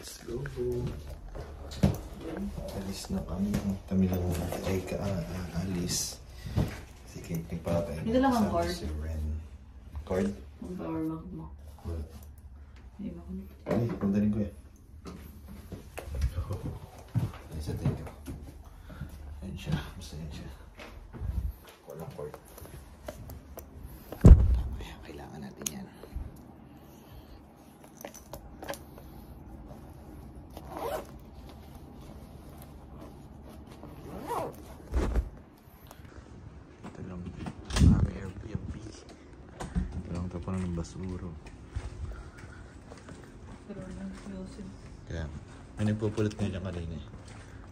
Let's go. Alis na kami. Kami lang ay alis. Si Kate ni Papa. Ito lang ang card. Si Ren. Card? Ang power bank mo. Wala. Hindi ba ko? Ay, pandaling ko eh. Ay, sa tayo. Ayan siya. Basta yan siya. Walang cord. Mamaya, kailangan natin yan. Ito lang ang aming Airbnb. Walang tapunan ng basuro. Kaya, may nagpupulot nga dyan kanina eh.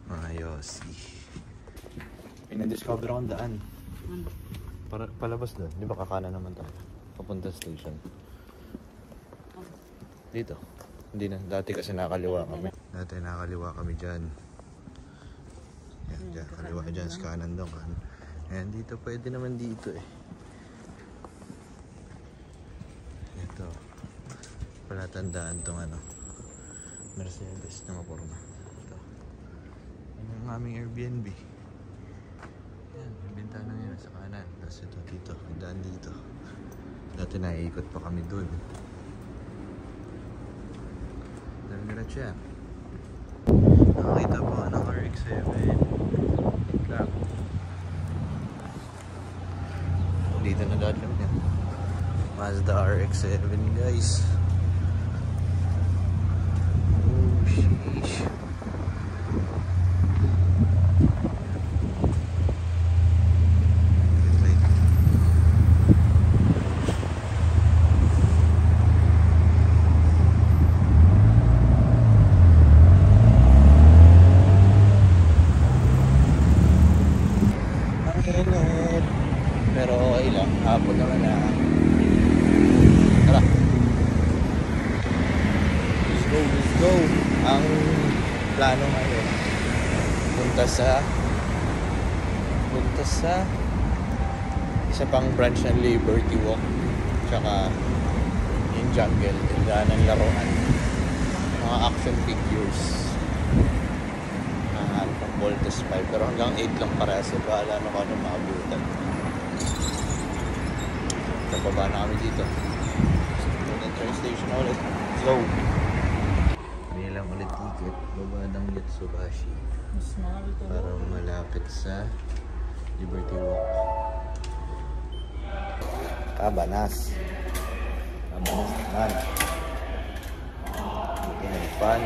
Mga Yossi. May na-discover akong daan. Palabas doon. Di ba kakanan naman tayo? Papunta station. Dito. Hindi na. Dati kasi nakakaliwa kami. Dati nakakaliwa kami dyan. Yan, dyan. Kaliwa dyan. Sa kanan doon. Ayan, dito. Pwede naman dito eh. Ito. Palatandaan tong ano. Mercedes na maporma. Ito. Yan ang aming Airbnb. Yan, may bintana nila sa kanan. Tapos ito dito, daan dito. Dati naiikot pa kami dun. Damirat siya. Nakakita po ng RX-7. Lang. Dito na dati lang yan. Mazda RX-7 guys. Oh sheesh. Pero okay lang, hapon naman na. Tara. Let's go. Ang plano ngayon, punta sa isa pang branch ng Liberty Walk, tsaka yung jungle, tindahan ng laruan, mga action figures. Pang Voltes 5, pero hanggang 8 lang parehas. Bahala na kung anong maabutan. Nababa na kami dito. Train station na ulit. Let's go! Nilang ulit ticket. Baba ng Yatsubashi. Para malapit sa Liberty Walk. Cabanas. Cabanas naman. Yan, fun.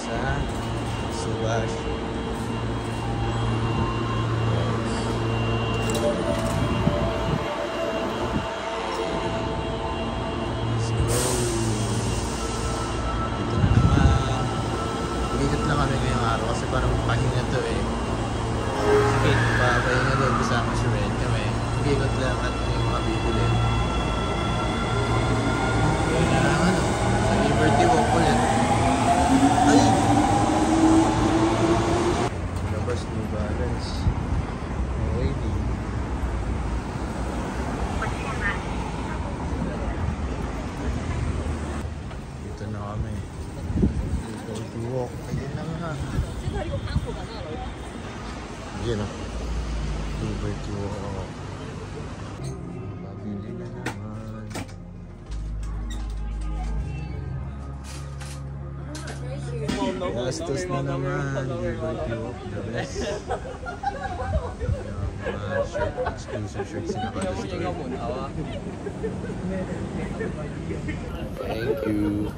Sa Subashi. Let's go. Dito na naman. Pagikot lang kami ngayong araw kasi parang pahinga to eh. Sige, papahinga doon kasama si Ren kami. Pagikot lang at may mga bibili. Yun na lang ano. Sa Liberty Walk ulit. Ay! Labas New Balance. Okay, di. Dito na kami. Liberty Walk. Ayun na nga. Ayun na. Liberty Walk. Mabili na naman. Gastos na naman. Liberty Walk, the best. Mga shirt, exclusive shirts na nakadistore. Thank you.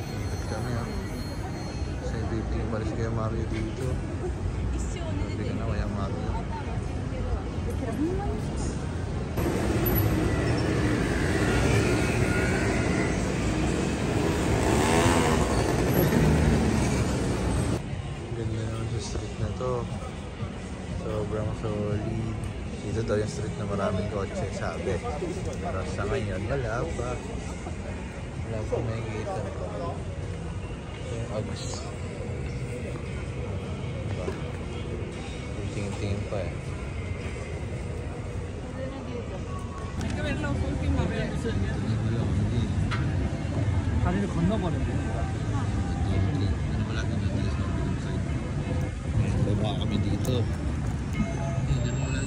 Ikot kami ah. Sa ibig palis kaya Mario dito. Sabi ka na kaya Mario. Ganda naman sa street na to. daw yung street na maraming kotse, sabi. Pero sa ngayon, wala pa. Wala pa makikita. Yung August. Diba? Tingin-tingin pa eh. 다리를 건너버렸네. Baba kami dito. Wala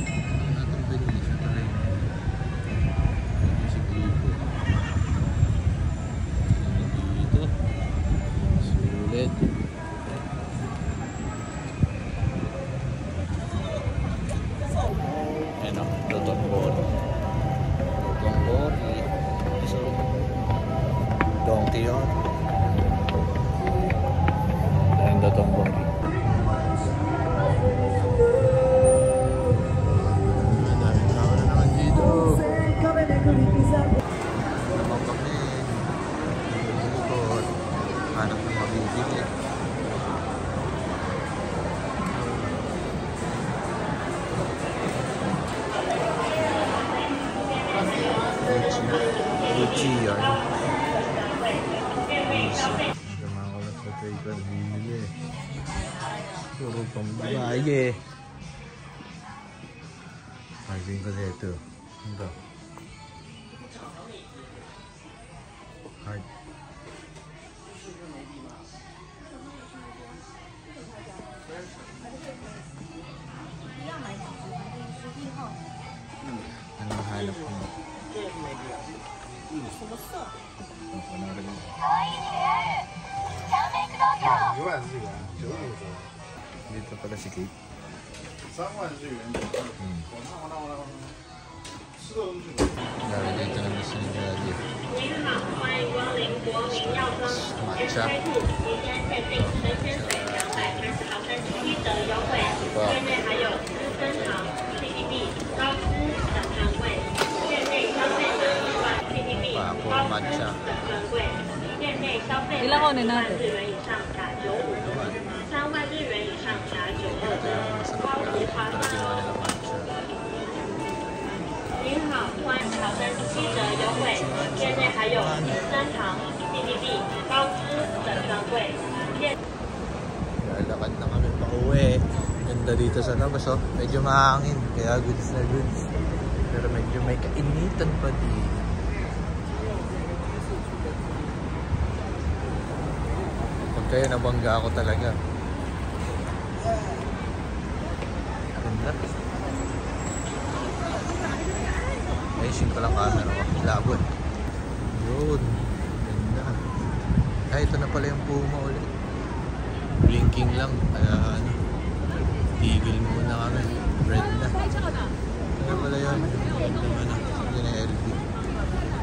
natin binili sa tayo. Si Grupo. Dito. Sulit. Ayan o, Dotong Bori. Dotong Bori. So, donkey yun. Ayan, Dotong Bori. Hanap ng mabibili. Gucci yan. Sama ko na sa Trader bibili. Puro pang babae. Magiging ko dito. Ito. Hard. Ano hanap mo? Dito pala si Kate. Dahil dito naman si Daddy. Matcha. Papo, matcha. Ilang kunin natin? Lalakad na kami pa uwi. Ganda dito sa labas oh. Medyo mahangin. Kaya goods na goods. Pero medyo may kainitan pa din. Pag kayo nabangga ako talaga. Ganda. Ayusin ko lang camera ko. Labot. Yun. Ganda. Ay, ito na pala yung Puma ulit. Blinking lang. Kaya ano. Tigil muna kami. Red na. Kaya pala yun. Yung ano. Yun yung LB.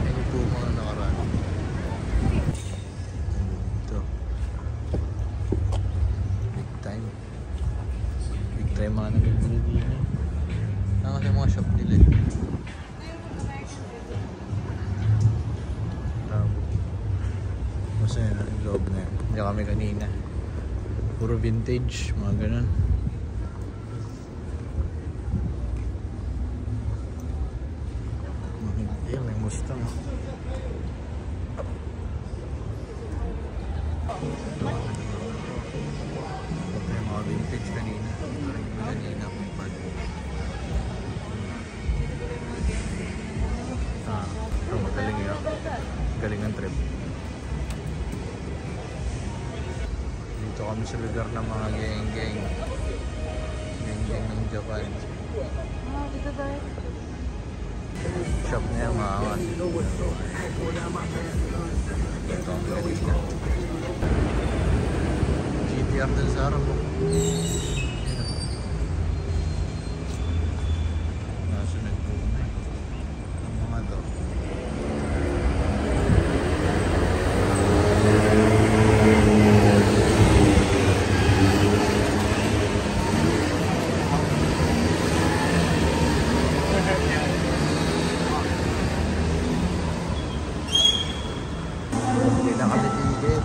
Yan yung Puma na nakaraan. Ito. Big time. Big time mga nabibili dito. Ano kasi mga shop nila eh. Basta yun, yung loob na yun. Hindi kami kanina. Puro vintage, mga ganun. Ayun, may Mustang. Ito yung mga vintage kanina. Kanina may pad. Ito magaling yun. Galing ang trip. Dito kami sa lugar ng mga geng-geng. Geng-geng ng Japan. Dito tayo. Shop na yung mga awas. Ito ang kanina. GTR din sa harap. Nasunod po na. Ang mga to. Hindi na kami tigil.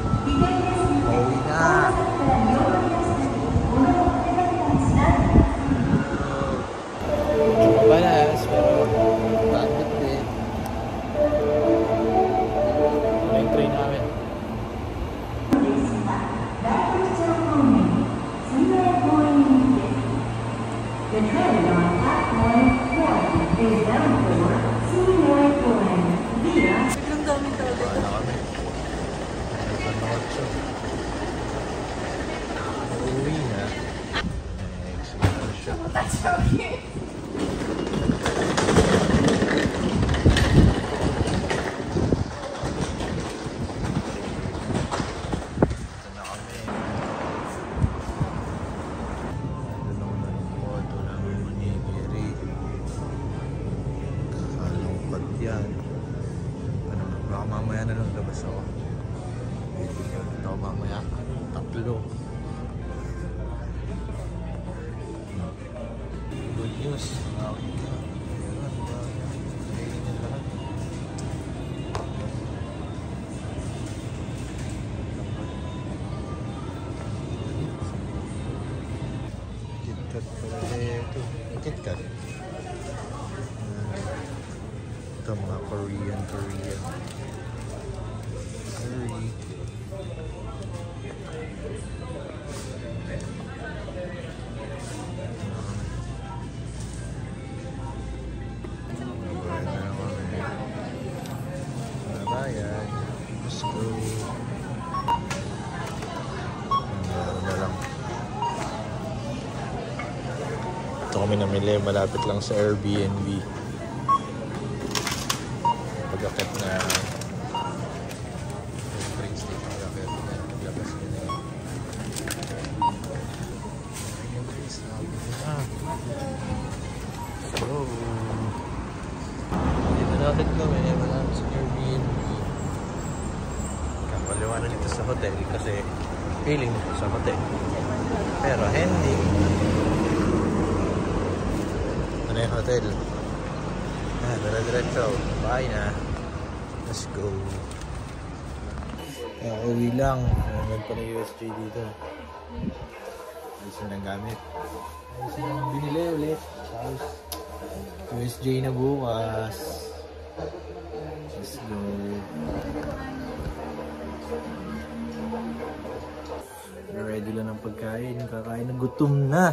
Pauwi na. Bye na. na kami. Dalawang nalungkot. Wala mo manigiri. Kakalungkot yan. Ano, baka mamaya na lang labas ako. Bibigyan ako mamaya. Tatlo. Good news. Okay ka. Meron ba? Kainin na lahat. KitKat pala ito. KitKat. Ito mga Korean. Curry. Bayan. Let's go. Na lang. Ito kami namili. Malapit lang sa Airbnb. Pag-akit na train station. Pag-akit na. Paglabas ko na. Yung place na. So, dito natin kami. Malapit sa Airbnb. Kapaliwanan nito sa hotel kasi feeling nito sa hotel. Pero hindi. Ano yung hotel? Dire-diretso. Bye na. Let's go. Uwi lang. Meron pa na USJ dito. Ayusin lang gamit. Ayusin lang binili ulit sa house. USJ na bukas. Let's go. Ready lang ng pagkain. Kakain na. Gutom na.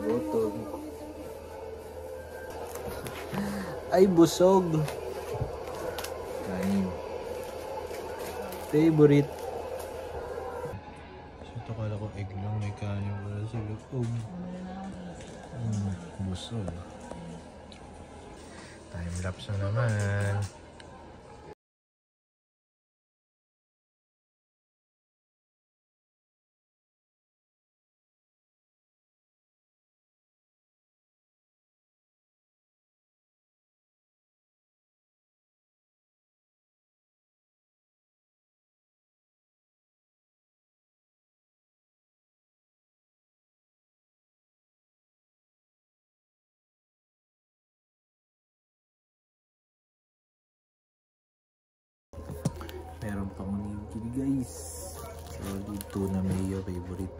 Gutom. Ay, busog. Kain. Favorite. Ito kala ko egg lang. May kanin wala sa loob. Busog. Time lapse na naman. Meron pang manigiri guys. So, dito na mayo favorite.